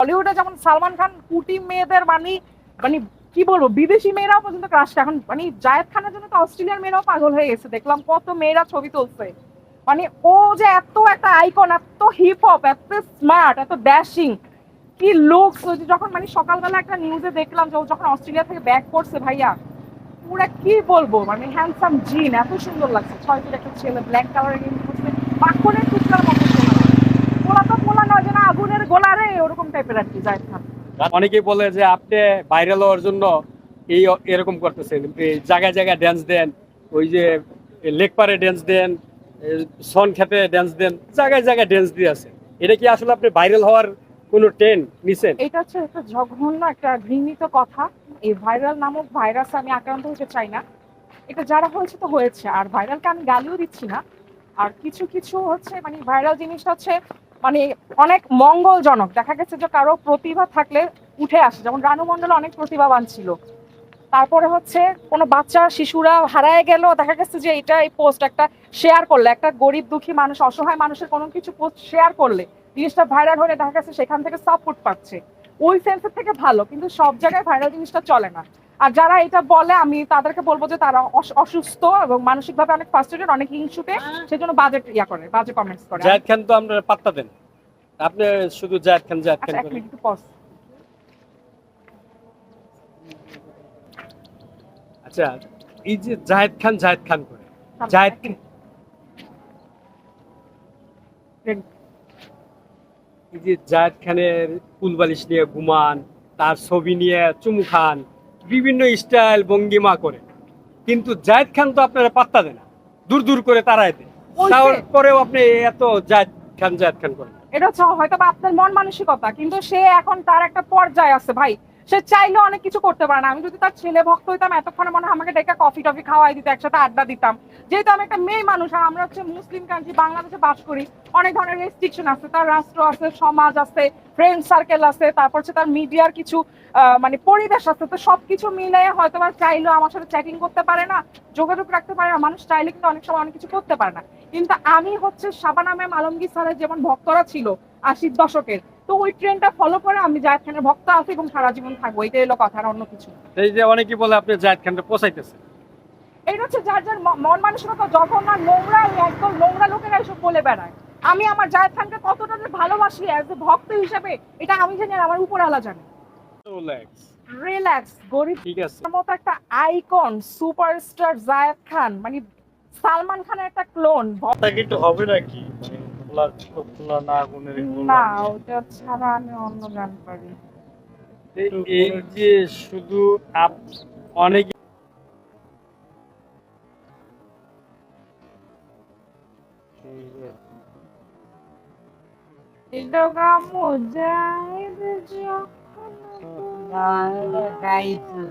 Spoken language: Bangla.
বলিউডে যেমন সালমান খান কুটি মেয়েদের মানে মানে কি বলবো, বিদেশি মেয়েরাও পর্যন্ত ক্রাশ। এখন মানে জায়েদ খানের জন্য তো অস্ট্রেলিয়ার মেয়েরাও পাগল হয়ে গেছে, দেখলাম কত মেয়েরা ছবি তুলছে। মানে ও যে এত একটা আইকন, এত হিপ হপ, এত স্মার্ট, এত ড্যাশিং, কি লুক। যখন মানে সকালবেলা একটা নিউজে দেখলাম যে ও যখন অস্ট্রেলিয়া থেকে ব্যাক করছে ভাইয়া, পুরা কি বলবো, মানে হ্যান্ডসাম জিন, এত সুন্দর লাগছে। 6 ফিট একটা ছেলে, ব্ল্যাক কালারের গেঞ্জি পরছে, মাখনের টুকরার মতো পোলা। পোলা তো পোলা নয়, যেন আগুনের গোলা রে, ওরকম টাইপের আর কি জায়েদ খান। অনেকেই বলে যে আপনি ভাইরাল হওয়ার জন্য এই এরকম করতেছেন, এই জায়গায় জায়গায় ড্যান্স দেন, ওই যে লেক পারে ড্যান্স দেন, সন খেতে ড্যান্স দেন, জায়গায় জায়গায় ড্যান্স দিয়ে আছে। এটা কি আসলে আপনি ভাইরাল হওয়ার কোনো ট্রেন্ড নিছেন? এটা হচ্ছে একটা জঘন্য, একটা ঘৃণিত কথা। এই ভাইরাল নামক ভাইরাস আমি আক্রান্ত হতে চাই না। এটা যারা হয়েছে তো হয়েছে, আর ভাইরালকে আমি গালিও দিচ্ছি না। আর কিছু কিছু হচ্ছে মানে ভাইরাল জিনিসটা হচ্ছে মানে অনেক মঙ্গলজনক। দেখা গেছে যে কারো প্রতিভা থাকলে উঠে আসে, যেমন রানু মণ্ডল অনেক প্রতিভাবান ছিল। তারপরে হচ্ছে কোনো বাচ্চা শিশুরা হারায় গেল, দেখা গেছে যে এটা এই পোস্ট একটা শেয়ার করলে, একটা গরিব দুঃখী মানুষ, অসহায় মানুষের কোনো কিছু পোস্ট শেয়ার করলে জিনিসটা ভাইরাল হলে দেখা গেছে সেখান থেকে সাপোর্ট পাচ্ছে, ওই সেন্সের থেকে ভালো। কিন্তু সব জায়গায় ভাইরাল জিনিসটা চলে না। আর যারা এটা বলে আমি তাদেরকে বলবো যে তারা অসুস্থ এবং মানসিকভাবে অনেক ফ্রাস্ট্রেটেড, অনেক হিংসুটে, সেজন্য বাজে ইয়া করে, বাজে কমেন্টস করে। জায়েদ খান তো আমরা পাত্তা দেন, আপনি শুধু জায়েদ খান জায়েদ খান আচ্ছা, এক করেন। মিনিট একটু পজ। আচ্ছা, এই যে জায়েদ খান জায়েদ খান করে, জায়েদ খান, এই যে জায়েদ খানের কুলবালিশ নিয়ে ঘুমান, তার ছবি নিয়ে চুমু খান, বিভিন্ন স্টাইল ভঙ্গিমা করে, কিন্তু জায়েদ খান তো আপনারা পাত্তা দেন না, দূর দূর করে তাড়ায় দেন। তারপরেও আপনি এত জায়েদ খান করেন। এটা হচ্ছে হয়তো বা আপনার মন মানসিকতা, কিন্তু সে এখন তার একটা পর্যায়ে আছে ভাই। সে চাইলে অনেক কিছু করতে পারে না। আমি যদি তার ছেলে ভক্ত হইতাম এতক্ষণে মনে হয় আমাকে ডেকে কফি টফি খাওয়াই দিত, একসাথে আড্ডা দিতাম। যেহেতু আমি একটা মেয়ে মানুষ, আর আমরা হচ্ছে মুসলিম কান্ট্রি বাংলাদেশে বাস করি, অনেক ধরনের রেস্ট্রিকশন আছে, তার রাষ্ট্র আছে, সমাজ আছে, ফ্রেন্ড সার্কেল আছে, তারপর হচ্ছে তার মিডিয়ার কিছু মানে পরিবেশ আছে। তো সবকিছু মিলে হয়তো বা চাইলেও আমার সাথে চ্যাটিং করতে পারে না, যোগাযোগ রাখতে পারে না। মানুষ চাইলে কিন্তু অনেক সময় অনেক কিছু করতে পারে না। কিন্তু আমি হচ্ছে শাবানা ম্যাম আলমগীর স্যারের যেমন ভক্তরা ছিল 80-র দশকের, তো ওই ট্রেনটা ফলো করে আমি জায়েদ খানের ভক্ত আছি এবং সারা জীবন থাকবো। এটাই হলো কথা, আর অন্য কিছু না। এই যে অনেকেই বলে আপনি জায়েদ খানকে পোষাইতেছেন। এটা হচ্ছে যার যার মন মানসিকতা। যখন না নোংরা, একদম নোংরা লোকেরা এসব বলে বেড়ায়। আমি আমার জায়েদ খানকে কতটা যে ভালোবাসি অ্যাজ এ ভক্ত হিসেবে, এটা আমি জানি আর আমার উপরওয়ালা জানে। রিল্যাক্স। রিল্যাক্স। গরিব ঠিক আছে। মতো একটা আইকন, সুপারস্টার জায়েদ খান মানে সালমান খানের একটা ক্লোন। তাকে একটু হবে নাকি মানে খোলা না আগুনের না, ওটা ছাড়া আমি অন্য গান পারি। এই যে শুধু অনেকে এটা কামো যায় যখন গাইতে